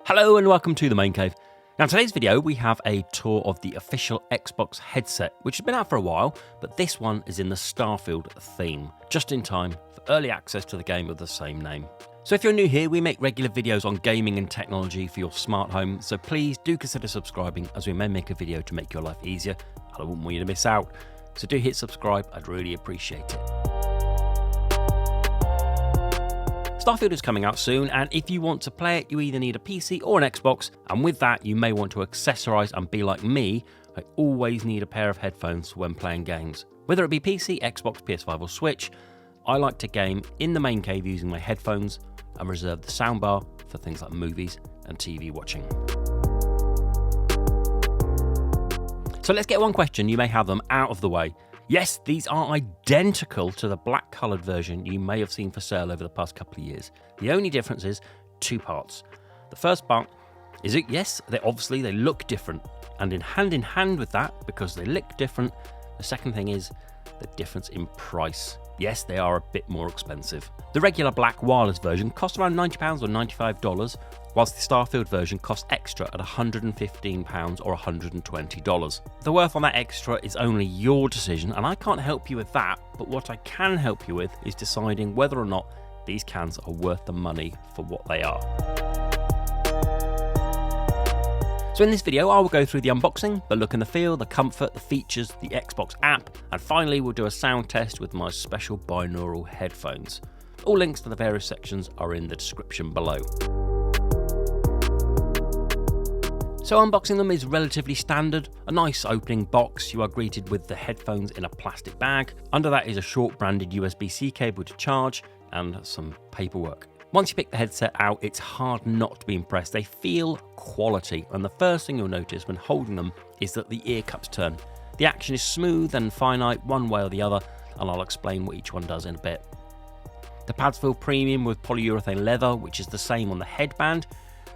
Hello and welcome to the Main Cave. Now in today's video we have a tour of the official Xbox headset, which has been out for a while, but this one is in the Starfield theme, just in time for early access to the game of the same name. So if you're new here, we make regular videos on gaming and technology for your smart home, so please do consider subscribing as we may make a video to make your life easier. I wouldn't want you to miss out, so do hit subscribe, I'd really appreciate it. Starfield is coming out soon, and if you want to play it, you either need a PC or an Xbox, and with that you may want to accessorise and be like me. I always need a pair of headphones when playing games. Whether it be PC, Xbox, PS5 or Switch, I like to game in the main cave using my headphones and reserve the soundbar for things like movies and TV watching. So let's get one question, you may have them, out of the way. Yes, these are identical to the black coloured version you may have seen for sale over the past couple of years. The only difference is two parts. The first part is that yes, they look different, and in hand with that, because they look different, the second thing is the difference in price. Yes, they are a bit more expensive. The regular black wireless version costs around £90 or $95, whilst the Starfield version costs extra at £115 or $120. The worth on that extra is only your decision, and I can't help you with that, but what I can help you with is deciding whether or not these cans are worth the money for what they are. So in this video, I will go through the unboxing, the look and the feel, the comfort, the features, the Xbox app, and finally we'll do a sound test with my special binaural headphones. All links to the various sections are in the description below. So unboxing them is relatively standard. A nice opening box, you are greeted with the headphones in a plastic bag. Under that is a short branded USB-C cable to charge and some paperwork. Once you pick the headset out, it's hard not to be impressed. They feel quality, and the first thing you'll notice when holding them is that the ear cups turn. The action is smooth and finite one way or the other, and I'll explain what each one does in a bit. The pads feel premium with polyurethane leather, which is the same on the headband.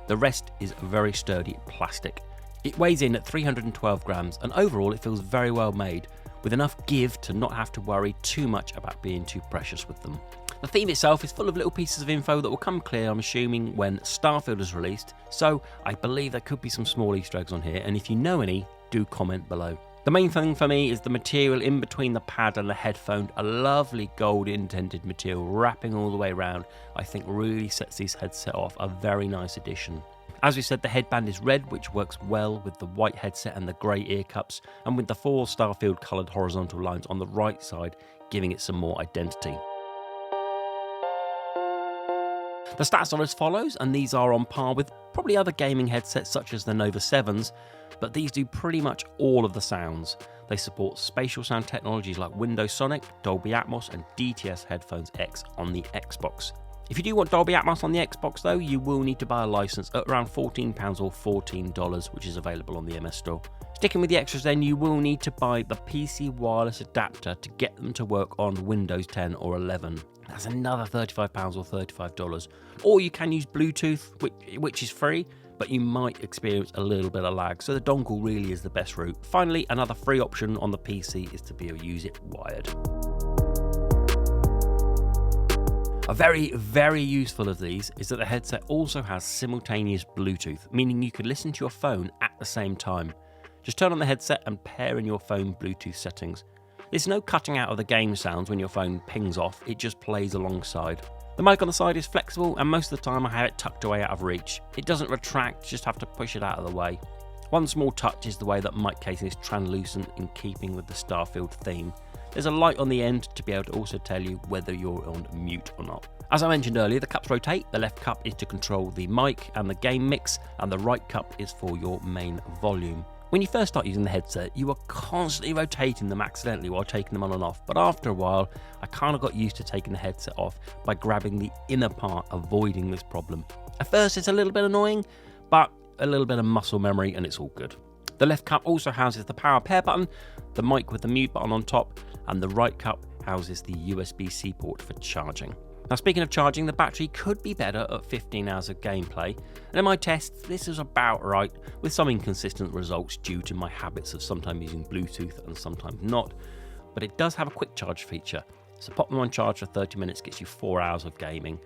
The rest is very sturdy plastic. It weighs in at 312 grams, and overall it feels very well made, with enough give to not have to worry too much about being too precious with them. The theme itself is full of little pieces of info that will come clear, I'm assuming, when Starfield is released, so I believe there could be some small Easter eggs on here, and if you know any, do comment below. The main thing for me is the material in between the pad and the headphone, a lovely gold indented material wrapping all the way around, I think really sets this headset off, a very nice addition. As we said, the headband is red, which works well with the white headset and the grey ear cups, and with the four Starfield coloured horizontal lines on the right side, giving it some more identity. The stats are as follows, and these are on par with probably other gaming headsets such as the Nova 7s, but these do pretty much all of the sounds. They support spatial sound technologies like Windows Sonic, Dolby Atmos and DTS Headphones X on the Xbox. If you do want Dolby Atmos on the Xbox though, you will need to buy a license at around £14 or $14, which is available on the MS Store. Sticking with the extras then, you will need to buy the PC wireless adapter to get them to work on Windows 10 or 11. That's another £35 or $35. Or you can use Bluetooth, which is free, but you might experience a little bit of lag, so the dongle really is the best route. Finally, another free option on the PC is to be able to use it wired. A very, very useful of these is that the headset also has simultaneous Bluetooth, meaning you could listen to your phone at the same time. Just turn on the headset and pair in your phone Bluetooth settings. There's no cutting out of the game sounds when your phone pings off, it just plays alongside. The mic on the side is flexible, and most of the time I have it tucked away out of reach. It doesn't retract, just have to push it out of the way. One small touch is the way that mic casing is translucent in keeping with the Starfield theme. There's a light on the end to be able to also tell you whether you're on mute or not. As I mentioned earlier, the cups rotate. The left cup is to control the mic and the game mix, and the right cup is for your main volume. When you first start using the headset, you are constantly rotating them accidentally while taking them on and off, but after a while, I kind of got used to taking the headset off by grabbing the inner part, avoiding this problem. At first it's a little bit annoying, but a little bit of muscle memory and it's all good. The left cup also houses the power pair button, the mic with the mute button on top, and the right cup houses the USB-C port for charging. Now speaking of charging, the battery could be better at 15 hours of gameplay, and in my tests this is about right, with some inconsistent results due to my habits of sometimes using Bluetooth and sometimes not, but it does have a quick charge feature, so pop them on charge for 30 minutes gets you 4 hours of gaming.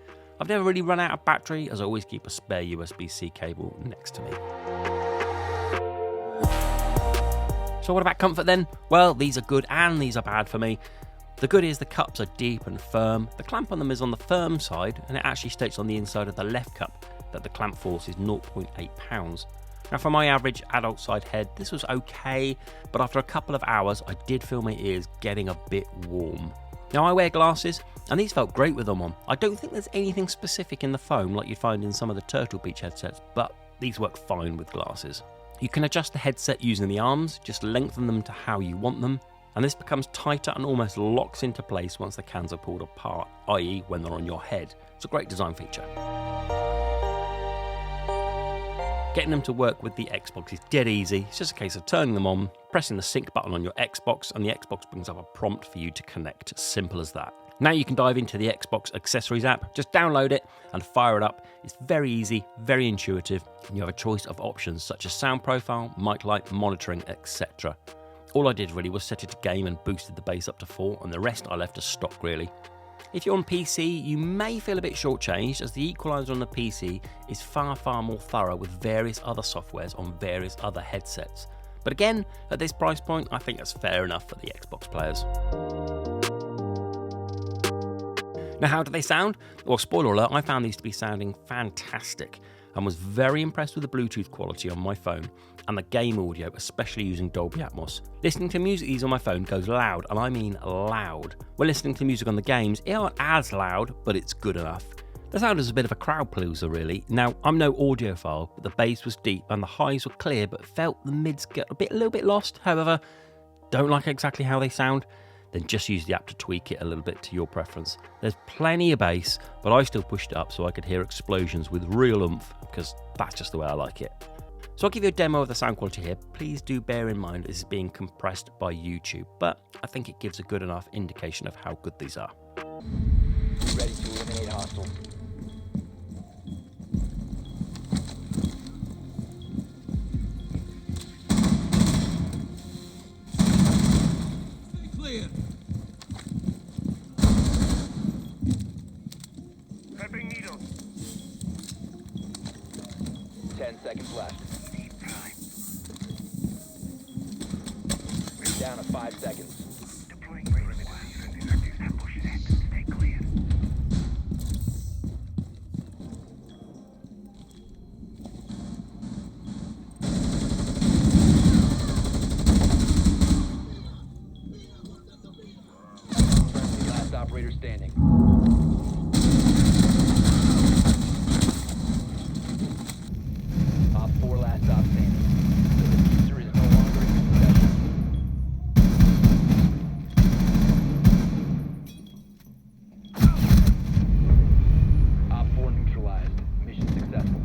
I've never really run out of battery, as I always keep a spare USB-C cable next to me. So what about comfort then? Well, these are good and these are bad for me. The good is the cups are deep and firm. The clamp on them is on the firm side, and it actually states on the inside of the left cup that the clamp force is 0.8 pounds. Now for my average adult side head, this was okay, but after a couple of hours, I did feel my ears getting a bit warm. Now I wear glasses, and these felt great with them on. I don't think there's anything specific in the foam like you'd find in some of the Turtle Beach headsets, but these work fine with glasses. You can adjust the headset using the arms, just lengthen them to how you want them, and this becomes tighter and almost locks into place once the cans are pulled apart, i.e. when they're on your head. It's a great design feature. Getting them to work with the Xbox is dead easy. It's just a case of turning them on, pressing the sync button on your Xbox, and the Xbox brings up a prompt for you to connect. Simple as that. Now you can dive into the Xbox Accessories app, just download it and fire it up. It's very easy, very intuitive, and you have a choice of options such as sound profile, mic light, monitoring, etc. All I did really was set it to game and boosted the bass up to 4, and the rest I left as stock really. If you're on PC, you may feel a bit shortchanged, as the equalizer on the PC is far more thorough with various other softwares on various other headsets. But again, at this price point, I think that's fair enough for the Xbox players. Now, how do they sound? Well, spoiler alert, I found these to be sounding fantastic and was very impressed with the Bluetooth quality on my phone and the game audio, especially using Dolby Atmos. Listening to music these on my phone goes loud, and I mean loud. When listening to music on the games, it aren't as loud, but it's good enough. The sound is a bit of a crowd pleaser really. Now, I'm no audiophile, but the bass was deep and the highs were clear, but felt the mids get a little bit lost. However, don't like exactly how they sound? Then just use the app to tweak it a little bit to your preference. There's plenty of bass, but I still pushed it up so I could hear explosions with real oomph, because that's just the way I like it. So I'll give you a demo of the sound quality here. Please do bear in mind this is being compressed by YouTube, but I think it gives a good enough indication of how good these are. Ready to eliminate hostile. Clear. Prepping needles. 10 seconds left. Down to 5 seconds. Deploying perimeter. Ambush set. Stay clear. Last operator standing. Op 4 last stop standing. The diffuser is no longer in possession. Op 4 neutralized. Mission successful.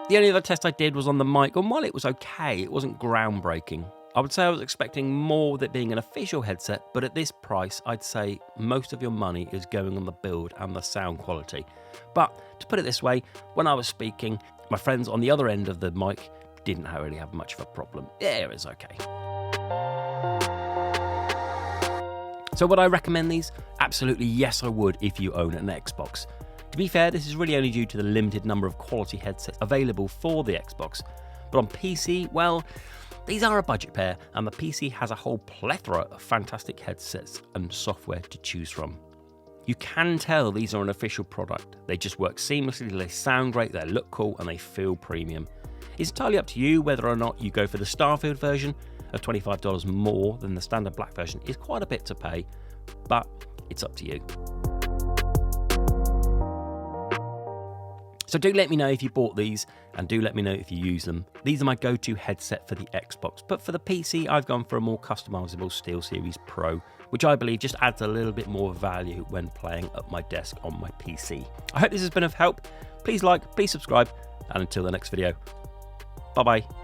The only other test I did was on the mic, and while it was okay, it wasn't groundbreaking. I would say I was expecting more with it being an official headset, but at this price, I'd say most of your money is going on the build and the sound quality. But to put it this way, when I was speaking, my friends on the other end of the mic didn't really have much of a problem. Yeah, it was okay. So would I recommend these? Absolutely yes, I would if you own an Xbox. To be fair, this is really only due to the limited number of quality headsets available for the Xbox. But on PC, well, these are a budget pair, and the PC has a whole plethora of fantastic headsets and software to choose from. You can tell these are an official product. They just work seamlessly, they sound great, they look cool, and they feel premium. It's entirely up to you whether or not you go for the Starfield version, of $25 more than the standard black version is quite a bit to pay, but it's up to you. So do let me know if you bought these, and do let me know if you use them. These are my go-to headset for the Xbox, but for the PC, I've gone for a more customizable SteelSeries Pro, which I believe just adds a little bit more value when playing at my desk on my PC. I hope this has been of help. Please like, please subscribe, and until the next video, bye-bye.